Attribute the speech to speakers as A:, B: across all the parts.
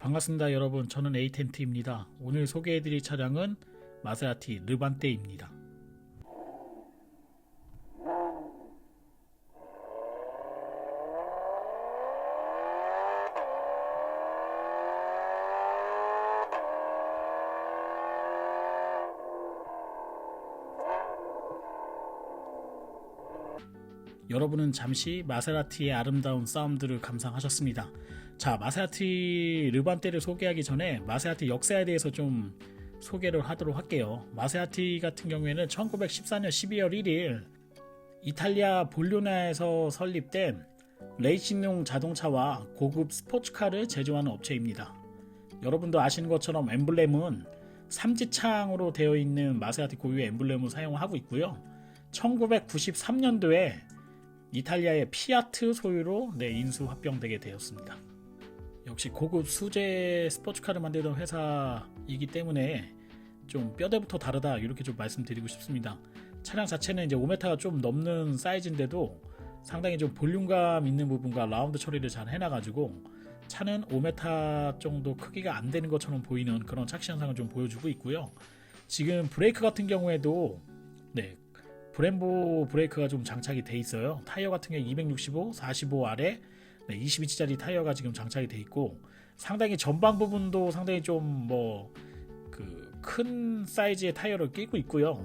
A: 반갑습니다 여러분, 저는 에이텐트입니다. 오늘 소개해드릴 차량은 마세라티 르반떼입니다. 여러분은 잠시 마세라티의 아름다운 사운드를 감상하셨습니다. 자, 마세라티 르반떼를 소개하기 전에 마세라티 역사에 대해서 좀 소개를 하도록 할게요. 마세라티 같은 경우에는 1914년 12월 1일 이탈리아 볼로냐에서 설립된 레이싱용 자동차와 고급 스포츠카를 제조하는 업체입니다. 여러분도 아시는 것처럼 엠블렘은 삼지창으로 되어 있는 마세라티 고유의 엠블렘을 사용하고 있고요. 1993년도에 이탈리아의 피아트 소유로 인수 합병되게 되었습니다. 역시 고급 수제 스포츠카를 만들던 회사이기 때문에 좀 뼈대부터 다르다 이렇게 좀 말씀드리고 싶습니다. 차량 자체는 이제 5m가 좀 넘는 사이즈인데도 상당히 좀 볼륨감 있는 부분과 라운드 처리를 잘 해놔가지고 차는 5m 정도 크기가 안 되는 것처럼 보이는 그런 착시 현상을 좀 보여주고 있고요. 지금 브레이크 같은 경우에도 브렘보 브레이크가 좀 장착이 돼 있어요. 타이어 같은 경우 265, 45 아래 20인치짜리 타이어가 지금 장착이 돼 있고, 상당히 전방 부분도 상당히 좀 큰 사이즈의 타이어를 끼고 있고요.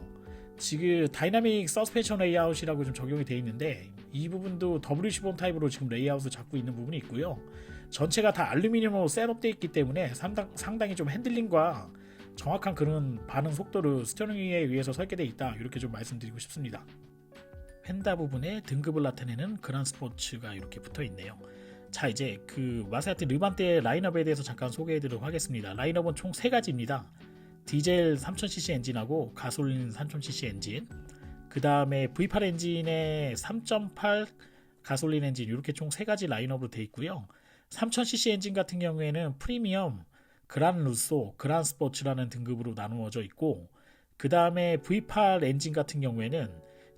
A: 지금 다이나믹 서스펜션 레이아웃이라고 좀 적용이 돼 있는데 이 부분도 WC4 타입으로 지금 레이아웃을 잡고 있는 부분이 있고요. 전체가 다 알루미늄으로 셋업되어 있기 때문에 상당히 좀 핸들링과 정확한 그런 반응 속도를 스티어링 휠에 의해서 설계되어 있다 이렇게 좀 말씀드리고 싶습니다. 휀다 부분에 등급을 나타내는 그란 스포츠가 이렇게 붙어 있네요. 자, 이제 그 마세라티 르반떼 라인업에 대해서 잠깐 소개해드리도록 하겠습니다. 라인업은 총 3가지입니다. 디젤 3000cc 엔진하고 가솔린 3000cc 엔진, 그 다음에 V8 엔진에 3.8 가솔린 엔진, 이렇게 총 3가지 라인업으로 되어 있고요. 3000cc 엔진 같은 경우에는 프리미엄, 그란 루소, 그란 스포츠라는 등급으로 나누어져 있고, 그 다음에 V8 엔진 같은 경우에는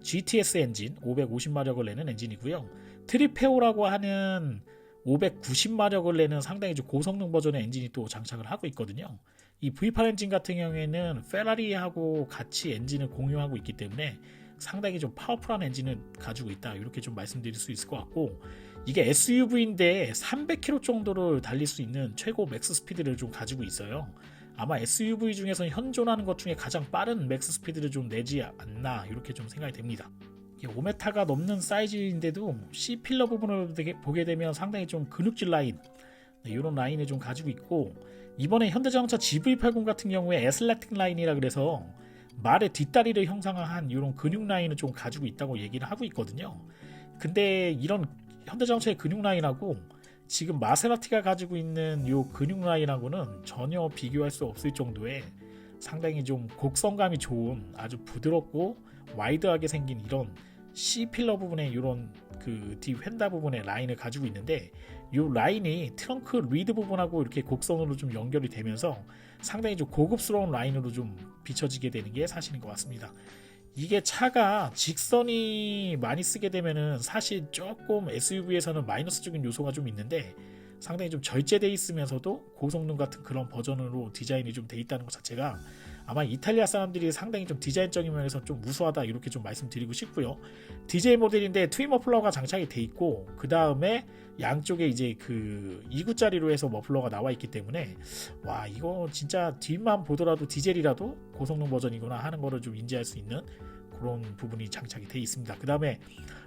A: GTS 엔진 550마력을 내는 엔진이고요. 트리페오라고 하는 590마력을 내는 상당히 좀 고성능 버전의 엔진이 또 장착을 하고 있거든요. 이 V8 엔진 같은 경우에는 페라리하고 같이 엔진을 공유하고 있기 때문에 상당히 좀 파워풀한 엔진을 가지고 있다 이렇게 좀 말씀드릴 수 있을 것 같고, 이게 SUV인데 300km 정도를 달릴 수 있는 최고 맥스 스피드를 좀 가지고 있어요. 아마 SUV 중에서 현존하는 것 중에 가장 빠른 맥스 스피드를 좀 내지 않나 이렇게 좀 생각이 됩니다. 5m가 넘는 사이즈인데도 C필러 부분을 보게 되면 상당히 좀 근육질 라인, 이런 라인을 좀 가지고 있고, 이번에 현대자동차 GV80 같은 경우에 애슬레틱 라인이라 그래서 말의 뒷다리를 형상화한 이런 근육 라인을 좀 가지고 있다고 얘기를 하고 있거든요. 근데 이런 현대자동차의 근육 라인하고 지금 마세라티가 가지고 있는 이 근육 라인하고는 전혀 비교할 수 없을 정도의 상당히 좀 곡선감이 좋은 아주 부드럽고 와이드하게 생긴 이런 C필러 부분에 이런 그 뒤 휀다 부분의 라인을 가지고 있는데, 이 라인이 트렁크 리드 부분하고 이렇게 곡선으로 좀 연결이 되면서 상당히 좀 고급스러운 라인으로 좀 비춰지게 되는 게 사실인 것 같습니다. 이게 차가 직선이 많이 쓰게 되면은 사실 조금 SUV에서는 마이너스적인 요소가 좀 있는데 상당히 좀 절제되어 있으면서도 고성능 같은 그런 버전으로 디자인이 좀 돼 있다는 것 자체가 아마 이탈리아 사람들이 상당히 좀 디자인적인 면에서 좀 우수하다 이렇게 좀 말씀드리고 싶고요. 디젤 모델인데 트윈 머플러가 장착이 돼 있고, 그 다음에 양쪽에 이제 그 2구짜리로 해서 머플러가 나와 있기 때문에 와, 이거 진짜 뒷만 보더라도 디젤이라도 고성능 버전이구나 하는 거를 좀 인지할 수 있는 그런 부분이 장착이 돼 있습니다. 그 다음에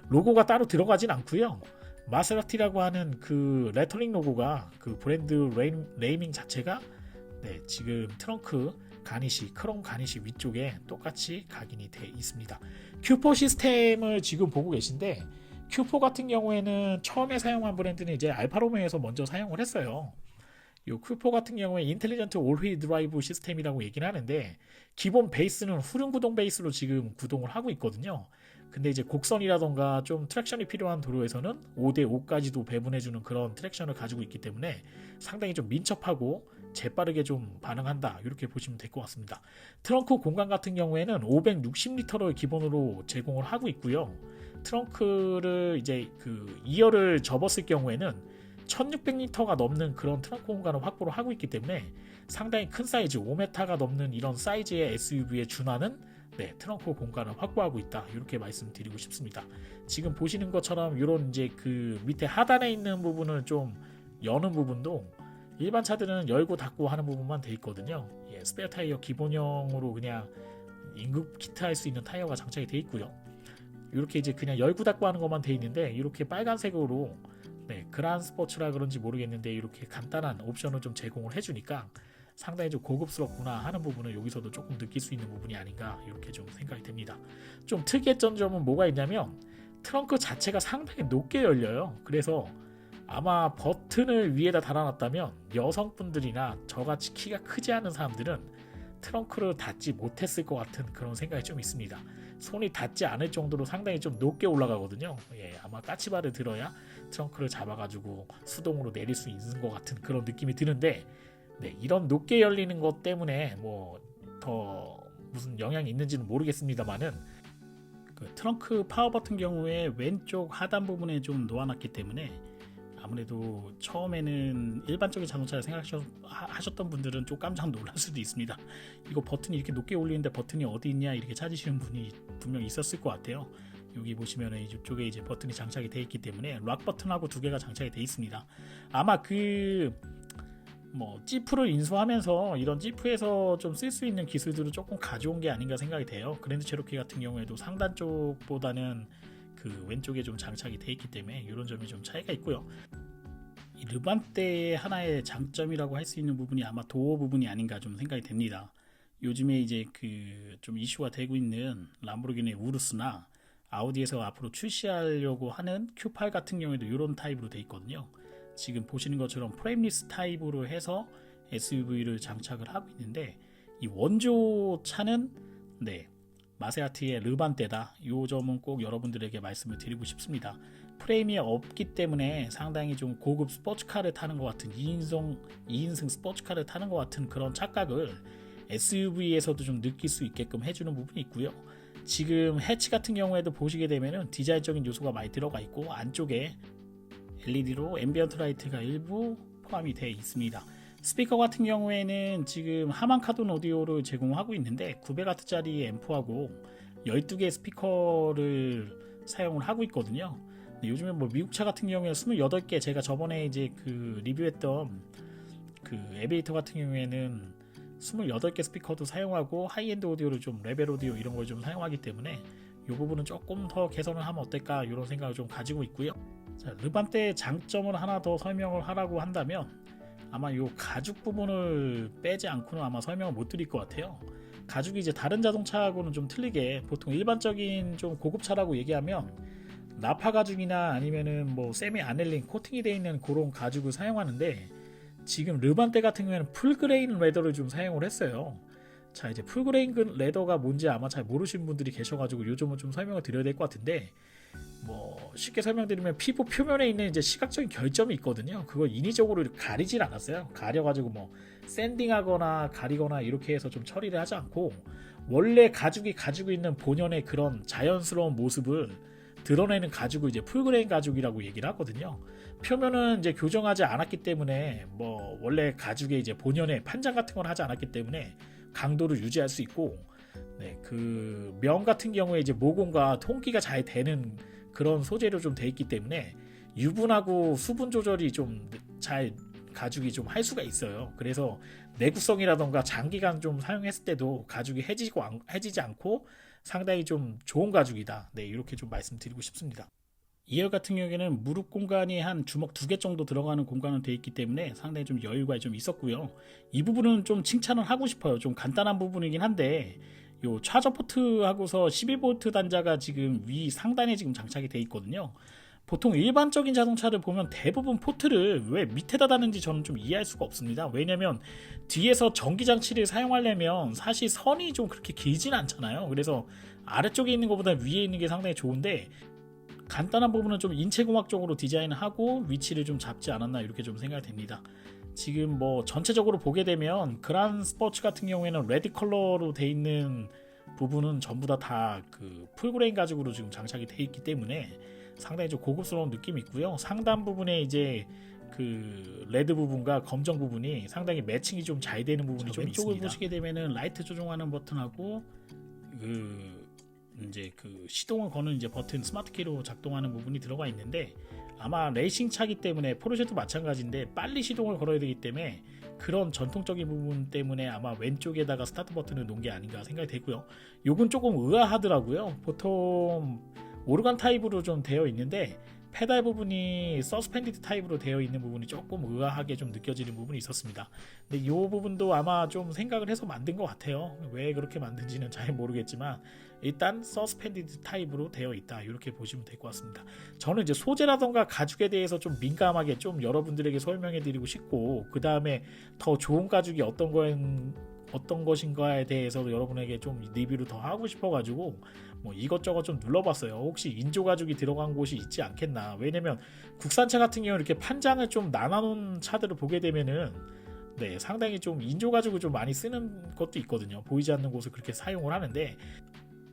A: 로고가 따로 들어가진 않고요. 마세라티라고 하는 그 레터링 로고가 그 브랜드 네이밍 자체가 지금 트렁크 가니시, 크롬 가니시 위쪽에 똑같이 각인이 되어 있습니다. Q4 시스템을 지금 보고 계신데, Q4 같은 경우에는 처음에 사용한 브랜드는 이제 알파로메오에서 먼저 사용을 했어요. 이 Q4 같은 경우에 인텔리전트 올휠 드라이브 시스템이라고 얘기를 하는데, 기본 베이스는 후륜 구동 베이스로 지금 구동을 하고 있거든요. 근데 이제 곡선이라던가 좀 트랙션이 필요한 도로에서는 5대5까지도 배분해주는 그런 트랙션을 가지고 있기 때문에 상당히 좀 민첩하고 재빠르게 좀 반응한다 이렇게 보시면 될 것 같습니다. 트렁크 공간 같은 경우에는 560리터를 기본으로 제공을 하고 있고요. 트렁크를 이제 그 2열을 접었을 경우에는 1600리터가 넘는 그런 트렁크 공간을 확보를 하고 있기 때문에 상당히 큰 사이즈 5m가 넘는 이런 사이즈의 SUV에 준하는 트렁크 공간을 확보하고 있다, 이렇게 말씀드리고 싶습니다. 지금 보시는 것처럼 이런 이제 그 밑에 하단에 있는 부분을 좀 여는 부분도 일반 차들은 열고 닫고 하는 부분만 돼 있거든요. 스페어 타이어 기본형으로 그냥 임급 키트 할 수 있는 타이어가 장착이 돼 있고요. 이렇게 이제 그냥 열고 닫고 하는 것만 돼 있는데, 이렇게 빨간색으로 그란 스포츠라 그런지 모르겠는데 이렇게 간단한 옵션을 좀 제공을 해주니까 상당히 좀 고급스럽구나 하는 부분을 여기서도 조금 느낄 수 있는 부분이 아닌가, 이렇게 좀 생각이 됩니다. 좀 특이했던 점은 뭐가 있냐면 트렁크 자체가 상당히 높게 열려요. 그래서 아마 버튼을 위에다 달아놨다면 여성분들이나 저같이 키가 크지 않은 사람들은 트렁크를 닫지 못했을 것 같은 그런 생각이 좀 있습니다. 손이 닿지 않을 정도로 상당히 좀 높게 올라가거든요. 아마 까치발을 들어야 트렁크를 잡아가지고 수동으로 내릴 수 있는 것 같은 그런 느낌이 드는데, 이런 높게 열리는 것 때문에 뭐 더 무슨 영향이 있는지는 모르겠습니다만은, 그 트렁크 파워 버튼 경우에 왼쪽 하단 부분에 좀 놓아놨기 때문에 아무래도 처음에는 일반적인 자동차를 생각하셨던 분들은 좀 깜짝 놀랄 수도 있습니다. 이거 버튼이 이렇게 높게 올리는데 버튼이 어디 있냐, 이렇게 찾으시는 분이 분명 있었을 것 같아요. 여기 보시면은 이쪽에 이제 버튼이 장착이 되어 있기 때문에 락 버튼하고 두 개가 장착이 되어 있습니다. 아마 지프를 인수하면서 이런 지프에서 좀 쓸 수 있는 기술들을 조금 가져온 게 아닌가 생각이 돼요. 그랜드 체로키 같은 경우에도 상단 쪽보다는 그 왼쪽에 좀 장착이 되어 있기 때문에 이런 점이 좀 차이가 있고요. 이 르반떼의 하나의 장점이라고 할 수 있는 부분이 아마 도어 부분이 아닌가 좀 생각이 됩니다. 요즘에 이제 그 좀 이슈가 되고 있는 람보르기니 우루스나 아우디에서 앞으로 출시하려고 하는 Q8 같은 경우에도 이런 타입으로 되어 있거든요. 지금 보시는 것처럼 프레임리스 타입으로 해서 SUV를 장착을 하고 있는데, 이 원조 차는 마세라티의 르반떼다, 이 점은 꼭 여러분들에게 말씀을 드리고 싶습니다. 프레임이 없기 때문에 상당히 좀 고급 스포츠카를 타는 것 같은 2인승 스포츠카를 타는 것 같은 그런 착각을 SUV에서도 좀 느낄 수 있게끔 해주는 부분이 있고요. 지금 해치 같은 경우에도 보시게 되면은 디자인적인 요소가 많이 들어가 있고, 안쪽에 LED로 앰비언트 라이트가 일부 포함이 되어 있습니다. 스피커 같은 경우에는 지금 하만 카돈 오디오를 제공하고 있는데 900W짜리 앰프하고 12개의 스피커를 사용을 하고 있거든요. 요즘에 뭐 미국 차 같은 경우에 28개, 제가 저번에 이제 그 리뷰했던 그 에비에이터 같은 경우에는 28개 스피커도 사용하고 하이엔드 오디오를 좀 레벨 오디오 이런 걸 좀 사용하기 때문에 이 부분은 조금 더 개선을 하면 어떨까, 이런 생각을 좀 가지고 있고요. 자, 르반떼의 장점을 하나 더 설명을 하라고 한다면 아마 이 가죽 부분을 빼지 않고는 아마 설명을 못 드릴 것 같아요. 가죽이 이제 다른 자동차하고는 좀 틀리게, 보통 일반적인 좀 고급차라고 얘기하면 나파 가죽이나 아니면은 뭐 세미 아넬린 코팅이 되어 있는 그런 가죽을 사용하는데, 지금 르반떼 같은 경우에는 풀그레인 레더를 좀 사용을 했어요. 자, 이제 풀그레인 레더가 뭔지 아마 잘 모르시는 분들이 계셔가지고 요즘은 좀 설명을 드려야 될 것 같은데, 뭐 쉽게 설명드리면 피부 표면에 있는 이제 시각적인 결점이 있거든요. 그걸 인위적으로 가리질 않았어요. 가려가지고 뭐 샌딩하거나 가리거나 이렇게 해서 좀 처리를 하지 않고, 원래 가죽이 가지고 있는 본연의 그런 자연스러운 모습을 드러내는 가죽을 이제 풀그레인 가죽이라고 얘기를 하거든요. 표면은 이제 교정하지 않았기 때문에, 뭐 원래 가죽의 이제 본연의 판장 같은 건 하지 않았기 때문에 강도를 유지할 수 있고, 그 면 같은 경우에 이제 모공과 통기가 잘 되는 그런 소재로 좀 돼 있기 때문에 유분하고 수분 조절이 좀 잘 가죽이 좀 할 수가 있어요. 그래서 내구성이라던가 장기간 좀 사용했을 때도 가죽이 해지지 않고 상당히 좀 좋은 가죽이다. 이렇게 좀 말씀드리고 싶습니다. 2열 같은 경우에는 무릎 공간이 한 주먹 2개 정도 들어가는 공간은 되어 있기 때문에 상당히 좀 여유가 좀 있었고요. 이 부분은 좀 칭찬을 하고 싶어요. 좀 간단한 부분이긴 한데, 요 차저 포트하고서 12V 단자가 지금 위 상단에 지금 장착이 되어 있거든요. 보통 일반적인 자동차를 보면 대부분 포트를 왜 밑에다 다는지 저는 좀 이해할 수가 없습니다. 왜냐면 뒤에서 전기장치를 사용하려면 사실 선이 좀 그렇게 길진 않잖아요. 그래서 아래쪽에 있는 것보다 위에 있는 게 상당히 좋은데, 간단한 부분은 좀 인체공학적으로 디자인하고 위치를 좀 잡지 않았나, 이렇게 좀 생각이 됩니다. 지금 뭐 전체적으로 보게 되면 그란 스포츠 같은 경우에는 레드 컬러로 돼 있는 부분은 전부 다 그 풀그레인 가죽으로 지금 장착이 돼 있기 때문에 상당히 좀 고급스러운 느낌이 있고요. 상단 부분에 이제 그 레드 부분과 검정 부분이 상당히 매칭이 좀 잘 되는 부분이 좀 왼쪽을 있습니다. 보시게 되면은 라이트 조정하는 버튼하고 그 이제 그 시동을 거는 이제 버튼 스마트 키로 작동하는 부분이 들어가 있는데, 아마 레이싱 차기 때문에 포르쉐도 마찬가지인데 빨리 시동을 걸어야 되기 때문에 그런 전통적인 부분 때문에 아마 왼쪽에다가 스타트 버튼을 놓은 게 아닌가 생각이 되고요. 요건 조금 의아하더라고요. 보통 오르간 타입으로 좀 되어 있는데 페달 부분이 서스펜디드 타입으로 되어 있는 부분이 조금 의아하게 좀 느껴지는 부분이 있었습니다. 근데 이 부분도 아마 좀 생각을 해서 만든 것 같아요. 왜 그렇게 만든지는 잘 모르겠지만 일단 서스펜디드 타입으로 되어 있다, 이렇게 보시면 될 것 같습니다. 저는 이제 소재라던가 가죽에 대해서 좀 민감하게 좀 여러분들에게 설명해 드리고 싶고, 그 다음에 더 좋은 가죽이 어떤 것인가에 대해서 여러분에게 좀 리뷰를 더 하고 싶어가지고 뭐 이것저것 좀 눌러봤어요. 혹시 인조 가죽이 들어간 곳이 있지 않겠나. 왜냐면 국산차 같은 경우 이렇게 판장을 좀 나눠놓은 차들을 보게 되면은 네, 상당히 좀 인조 가죽을 좀 많이 쓰는 것도 있거든요. 보이지 않는 곳을 그렇게 사용을 하는데,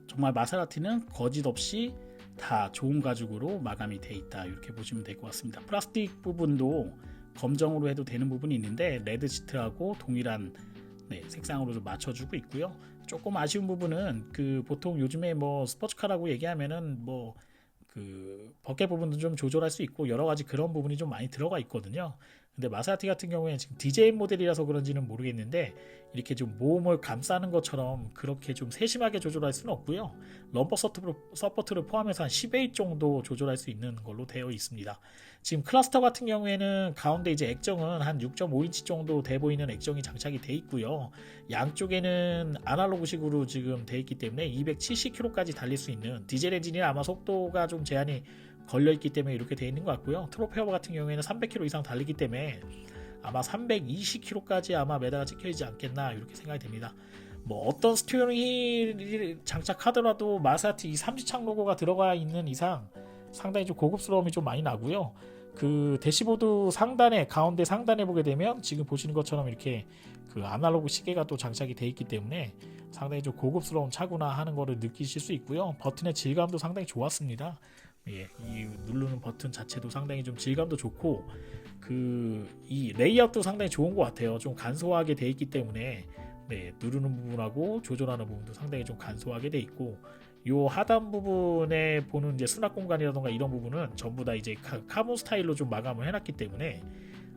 A: 정말 마세라티는 거짓 없이 다 좋은 가죽으로 마감이 돼 있다, 이렇게 보시면 될 것 같습니다. 플라스틱 부분도 검정으로 해도 되는 부분이 있는데 레드 시트하고 동일한 색상으로 좀 맞춰주고 있고요. 조금 아쉬운 부분은 그 보통 요즘에 뭐 스포츠카라고 얘기하면은 뭐 그 버켓 부분도 좀 조절할 수 있고 여러 가지 그런 부분이 좀 많이 들어가 있거든요. 근데 마세라티 같은 경우에는 지금 디제이 모델이라서 그런지는 모르겠는데 이렇게 좀 모험을 감싸는 것처럼 그렇게 좀 세심하게 조절할 수는 없고요. 럼퍼 서포트를 포함해서 한 10회 정도 조절할 수 있는 걸로 되어 있습니다. 지금 클러스터 같은 경우에는 가운데 이제 액정은 한 6.5인치 정도 돼 보이는 액정이 장착이 돼 있고요. 양쪽에는 아날로그식으로 지금 돼 있기 때문에 270km까지 달릴 수 있는 디젤 엔진이 아마 속도가 좀 제한이 걸려있기 때문에 이렇게 되어 있는 것 같고요. 트로페어 같은 경우에는 300km 이상 달리기 때문에 아마 320km까지 아마 매다가 찍혀있지 않겠나, 이렇게 생각이 됩니다. 뭐 어떤 스티어링 휠을 장착하더라도 마세라티 이 삼지창 로고가 들어가 있는 이상 상당히 좀 고급스러움이 좀 많이 나고요. 그 대시보드 상단에, 가운데 상단에 보게 되면 지금 보시는 것처럼 이렇게 그 아날로그 시계가 또 장착이 되어 있기 때문에 상당히 좀 고급스러운 차구나 하는 거를 느끼실 수 있고요. 버튼의 질감도 상당히 좋았습니다. 예, 이 누르는 버튼 자체도 상당히 좀 질감도 좋고 이 레이아웃도 상당히 좋은 것 같아요. 좀 간소하게 돼 있기 때문에 누르는 부분하고 조절하는 부분도 상당히 좀 간소하게 돼 있고, 요 하단 부분에 보는 이제 수납 공간이라던가 이런 부분은 전부 다 이제 카본 스타일로 좀 마감을 해놨기 때문에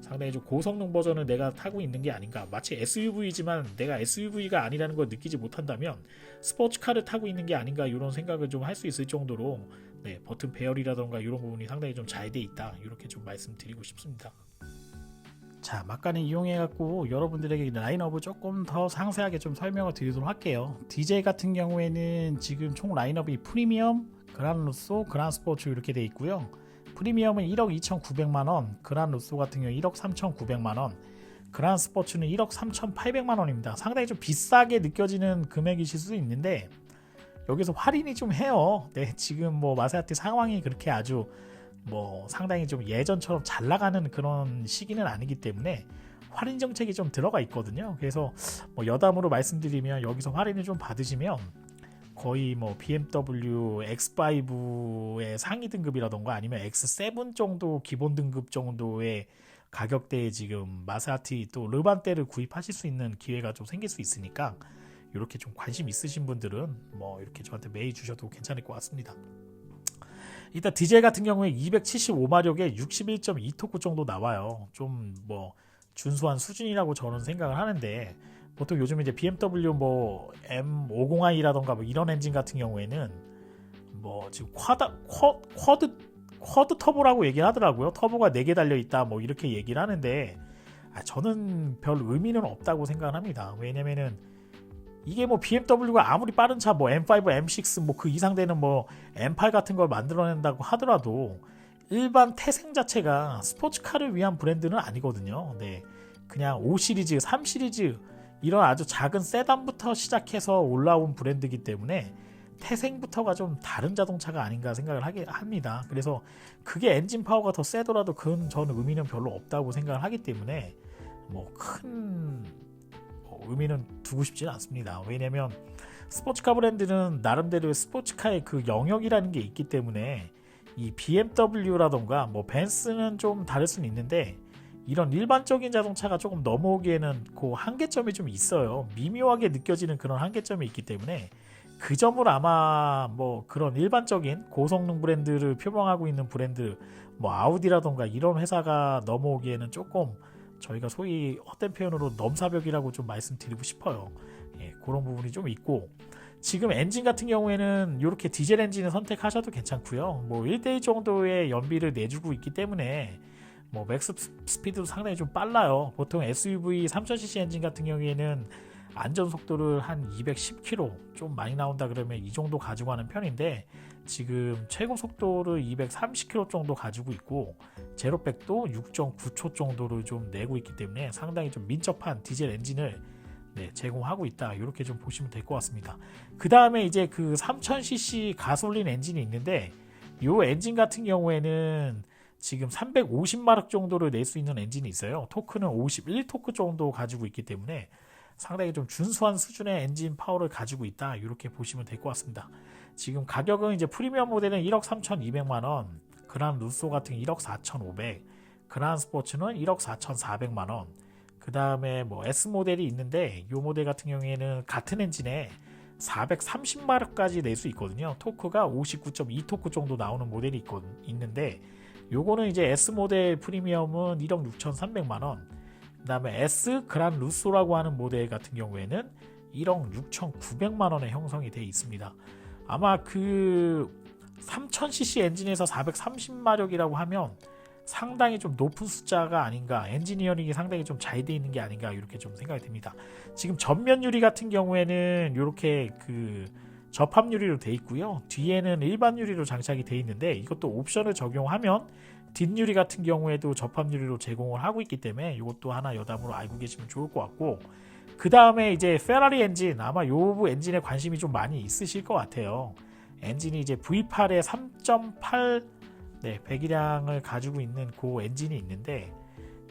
A: 상당히 좀 고성능 버전을 내가 타고 있는 게 아닌가. 마치 SUV지만 내가 SUV가 아니라는 걸 느끼지 못한다면 스포츠카를 타고 있는 게 아닌가, 이런 생각을 좀 할 수 있을 정도로 버튼 배열이라던가 이런 부분이 상당히 좀 잘 돼 있다, 이렇게 좀 말씀드리고 싶습니다. 자, 막간을 이용해갖고 여러분들에게 라인업을 조금 더 상세하게 좀 설명을 드리도록 할게요. DJ 같은 경우에는 지금 총 라인업이 프리미엄, 그란루소, 그란스포츠 이렇게 돼 있고요. 프리미엄은 1억 2,900만원, 그란루소 같은 경우 1억 3,900만원, 그란스포츠는 1억 3,800만원입니다. 상당히 좀 비싸게 느껴지는 금액이실 수 있는데 여기서 할인이 좀 해요. 지금 뭐 마세라티 상황이 그렇게 아주 뭐 상당히 좀 예전처럼 잘 나가는 그런 시기는 아니기 때문에 할인 정책이 좀 들어가 있거든요. 그래서 뭐 여담으로 말씀드리면 여기서 할인을 좀 받으시면 거의 뭐 BMW X5의 상위 등급이라던가 아니면 X7 정도 기본 등급 정도의 가격대에 지금 마세라티 또 르반떼를 구입하실 수 있는 기회가 좀 생길 수 있으니까 이렇게 좀 관심 있으신 분들은 뭐 이렇게 저한테 메일 주셔도 괜찮을 것 같습니다. 일단 디젤 같은 경우에 275마력에 61.2토크 정도 나와요. 좀 뭐 준수한 수준이라고 저는 생각을 하는데, 보통 요즘 이제 BMW 뭐 M50i라던가 뭐 이런 엔진 같은 경우에는 뭐 지금 쿼드 터보라고 얘기를 하더라고요. 터보가 4개 달려 있다 뭐 이렇게 얘기를 하는데 저는 별 의미는 없다고 생각을 합니다. 왜냐면은 이게 뭐 BMW가 아무리 빠른 차 뭐 M5, M6 뭐 그 이상 되는 뭐 M8 같은 걸 만들어낸다고 하더라도 일반 태생 자체가 스포츠카를 위한 브랜드는 아니거든요. 그냥 5 시리즈, 3 시리즈 이런 아주 작은 세단부터 시작해서 올라온 브랜드이기 때문에 태생부터가 좀 다른 자동차가 아닌가 생각을 합니다. 그래서 그게 엔진 파워가 더 세더라도 그건 저는 의미는 별로 없다고 생각을 하기 때문에 뭐 큰 의미는 두고 싶지는 않습니다. 왜냐면 스포츠카 브랜드는 나름대로 스포츠카의 그 영역이라는 게 있기 때문에 이 BMW라던가 뭐 벤츠는 좀 다를 수는 있는데 이런 일반적인 자동차가 조금 넘어오기에는 그 한계점이 좀 있어요. 미묘하게 느껴지는 그런 한계점이 있기 때문에 그 점을 아마 뭐 그런 일반적인 고성능 브랜드를 표방하고 있는 브랜드 뭐 아우디라던가 이런 회사가 넘어오기에는 조금 저희가 소위 헛된 표현으로 넘사벽이라고 좀 말씀드리고 싶어요. 예, 그런 부분이 좀 있고, 지금 엔진 같은 경우에는 이렇게 디젤 엔진을 선택하셔도 괜찮고요. 뭐 1대1 정도의 연비를 내주고 있기 때문에 뭐 맥스 스피드도 상당히 좀 빨라요. 보통 SUV 3000cc 엔진 같은 경우에는 안전 속도를 한 210km 좀 많이 나온다 그러면 이 정도 가지고 가는 편인데, 지금 최고 속도를 230km 정도 가지고 있고 제로백도 6.9초 정도를 좀 내고 있기 때문에 상당히 좀 민첩한 디젤 엔진을 제공하고 있다, 이렇게 좀 보시면 될 것 같습니다. 그 다음에 이제 그 3000cc 가솔린 엔진이 있는데, 이 엔진 같은 경우에는 지금 350마력 정도를 낼 수 있는 엔진이 있어요. 토크는 51토크 정도 가지고 있기 때문에 상당히 좀 준수한 수준의 엔진 파워를 가지고 있다, 이렇게 보시면 될 것 같습니다. 지금 가격은 이제 프리미엄 모델은 1억 3,200만원, 그란 루소 같은 1억 4,500, 그란 스포츠는 1억 4,400만원, 그 다음에 뭐 S 모델이 있는데 이 모델 같은 경우에는 같은 엔진에 430마력까지 낼 수 있거든요. 토크가 59.2토크 정도 나오는 모델이 있는데, 요거는 이제 S 모델 프리미엄은 1억 6,300만원, 그 다음에 S 그란 루소라고 하는 모델 같은 경우에는 1억 6,900만원에 형성이 되어 있습니다. 아마 그 3000cc 엔진에서 430마력이라고 하면 상당히 좀 높은 숫자가 아닌가, 엔지니어링이 상당히 좀 잘 되어 있는 게 아닌가, 이렇게 좀 생각이 듭니다. 지금 전면 유리 같은 경우에는 이렇게 그 접합 유리로 되어 있고요. 뒤에는 일반 유리로 장착이 되어 있는데, 이것도 옵션을 적용하면 뒷유리 같은 경우에도 접합 유리로 제공을 하고 있기 때문에 이것도 하나 여담으로 알고 계시면 좋을 것 같고, 그 다음에 이제 페라리 엔진, 아마 요 엔진에 관심이 좀 많이 있으실 것 같아요. 엔진이 이제 V8의 3.8 배기량을 가지고 있는 그 엔진이 있는데,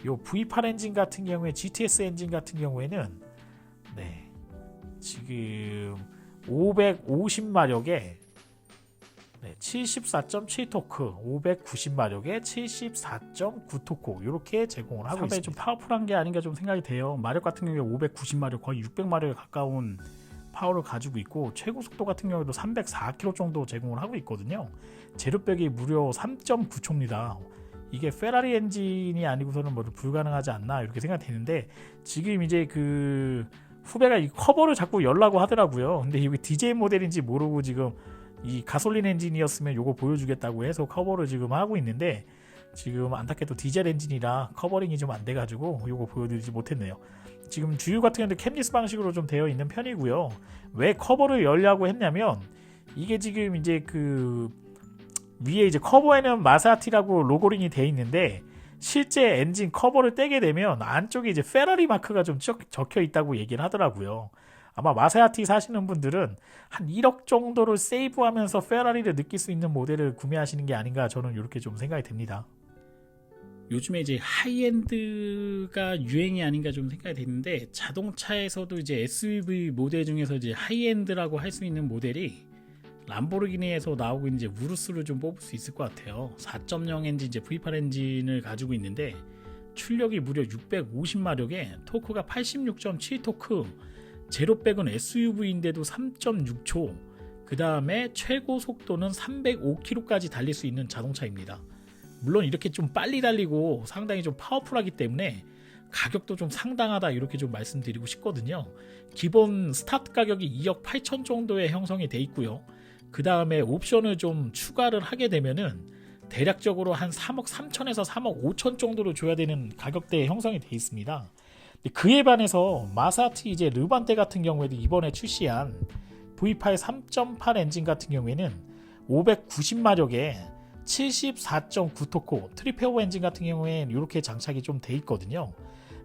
A: 요 V8 엔진 같은 경우에 GTS 엔진 같은 경우에는 지금 550마력에 74.7토크, 590마력에 74.9토크 이렇게 제공을 하고 있습니다. 좀 파워풀한 게 아닌가 좀 생각이 돼요. 마력 같은 경우에 590마력, 거의 600마력에 가까운 파워를 가지고 있고, 최고 속도 같은 경우에도 304km 정도 제공을 하고 있거든요. 제로백이 무려 3.9초입니다. 이게 페라리 엔진이 아니고서는 뭐 불가능하지 않나, 이렇게 생각이 되는데, 지금 이제 그 후배가 이 커버를 자꾸 열라고 하더라고요. 근데 이게 DJ 모델인지 모르고 지금 이 가솔린 엔진이었으면 요거 보여주겠다고 해서 커버를 지금 하고 있는데, 지금 안타깝게도 디젤 엔진이라 커버링이 좀 안 돼가지고 요거 보여드리지 못했네요. 지금 주유 같은 경우는 캠리스 방식으로 좀 되어 있는 편이고요. 왜 커버를 열려고 했냐면, 이게 지금 이제 그 위에 이제 커버에는 마세라티라고 로고링이 되어 있는데, 실제 엔진 커버를 떼게 되면 안쪽에 이제 페라리 마크가 좀 적혀 있다고 얘기를 하더라고요. 아마 마세라티 사시는 분들은 한 1억 정도를 세이브하면서 페라리를 느낄 수 있는 모델을 구매하시는 게 아닌가, 저는 이렇게 좀 생각이 됩니다. 요즘에 이제 하이엔드가 유행이 아닌가 좀 생각이 되는데, 자동차에서도 이제 SUV 모델 중에서 이제 하이엔드라고 할 수 있는 모델이 람보르기니에서 나오고 있는 이제 우루스를 좀 뽑을 수 있을 것 같아요. 4.0 엔진 이제 V8 엔진을 가지고 있는데, 출력이 무려 650마력에 토크가 86.7토크, 제로백은 SUV인데도 3.6초, 그 다음에 최고 속도는 305km까지 달릴 수 있는 자동차입니다. 물론 이렇게 좀 빨리 달리고 상당히 좀 파워풀하기 때문에 가격도 좀 상당하다, 이렇게 좀 말씀드리고 싶거든요. 기본 스타트 가격이 2억 8천 정도에 형성이 돼 있고요. 그 다음에 옵션을 좀 추가를 하게 되면은 대략적으로 한 3억 3천에서 3억 5천 정도로 줘야 되는 가격대에 형성이 돼 있습니다. 그에 반해서 마사티 이제 르반테 같은 경우에도 이번에 출시한 V8 3.8 엔진 같은 경우에는 590마력에 74.9토크 트리페오 엔진 같은 경우에는 이렇게 장착이 좀 돼 있거든요.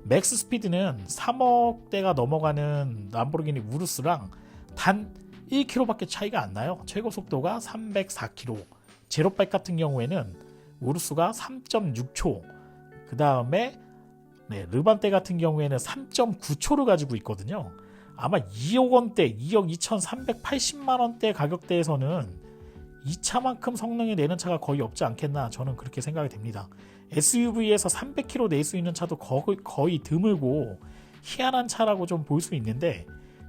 A: 맥스 스피드는 3억대가 넘어가는 람보르기니 우루스랑 단 1km밖에 차이가 안 나요. 최고 속도가 304km, 제로백 같은 경우에는 우루스가 3.6초, 그 다음에 르반테 같은 경우에는 3.9초를 가지고 있거든요. 아마 2억 원대, 2억 2,380만 원대 가격대에서는 이 차만큼 성능이 내는 차가 거의 없지 않겠나, 저는 그렇게 생각이 됩니다. SUV에서 300km 낼 수 있는 차도 거의 드물고 희한한 차라고 좀 볼 수 있는데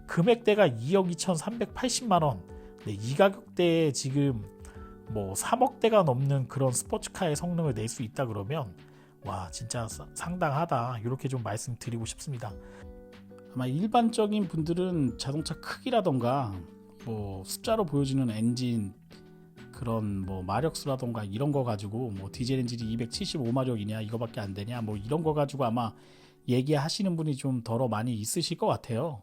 A: 금액대가 2억 2,380만원. 이 가격대에 지금 뭐 3억대가 넘는 그런 스포츠카의 성능을 낼 수 있다 그러면 와 진짜 상당하다 이렇게 좀 말씀드리고 싶습니다. 아마 일반적인 분들은 자동차 크기라던가 뭐 숫자로 보여지는 엔진 그런 뭐 마력수라던가 이런 거 가지고 뭐 디젤 엔진이 275마력이냐 이거밖에 안 되냐 뭐 이런 거 가지고 아마 얘기하시는 분이 좀 덜어 많이 있으실 것 같아요.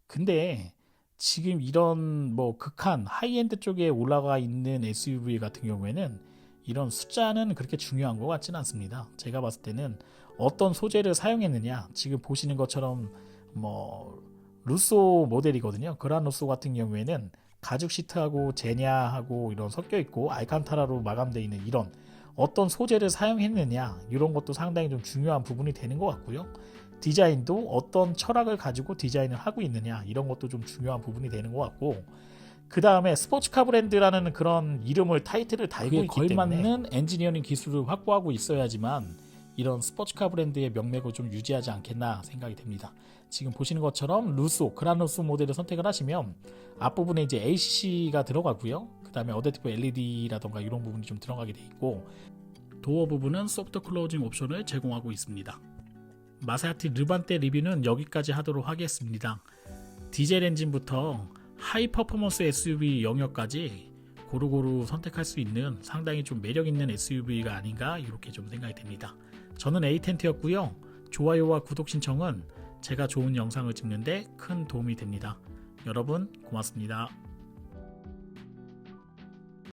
A: 근데 지금 이런 뭐 극한 하이엔드 쪽에 올라가 있는 SUV 같은 경우에는 이런 숫자는 그렇게 중요한 것 같지는 않습니다. 제가 봤을 때는 어떤 소재를 사용했느냐, 지금 보시는 것처럼 뭐 루소 모델이거든요. 그란 루소 같은 경우에는 가죽 시트하고 제냐하고 이런 섞여 있고 알칸타라로 마감되어 있는 이런 어떤 소재를 사용했느냐 이런 것도 상당히 좀 중요한 부분이 되는 것 같고요. 디자인도 어떤 철학을 가지고 디자인을 하고 있느냐 이런 것도 좀 중요한 부분이 되는 것 같고, 그 다음에 스포츠카 브랜드라는 그런 이름을 타이틀을 달고 있기 때문에 걸맞는 엔지니어링 기술을 확보하고 있어야지만 이런 스포츠카 브랜드의 명맥을 좀 유지하지 않겠나 생각이 됩니다. 지금 보시는 것처럼 루소, 그란 루소 모델을 선택을 하시면 앞부분에 이제 ACC가 들어가고요. 그 다음에 어댑티브 LED라던가 이런 부분이 좀 들어가게 돼 있고, 도어 부분은 소프트 클로징 옵션을 제공하고 있습니다. 마세라티 르반떼 리뷰는 여기까지 하도록 하겠습니다. 디젤 엔진부터 하이 퍼포먼스 SUV 영역까지 고루고루 선택할 수 있는 상당히 좀 매력 있는 SUV가 아닌가 이렇게 좀 생각이 됩니다. 저는 에이텐트였고요. 좋아요와 구독 신청은 제가 좋은 영상을 찍는데 큰 도움이 됩니다. 여러분 고맙습니다.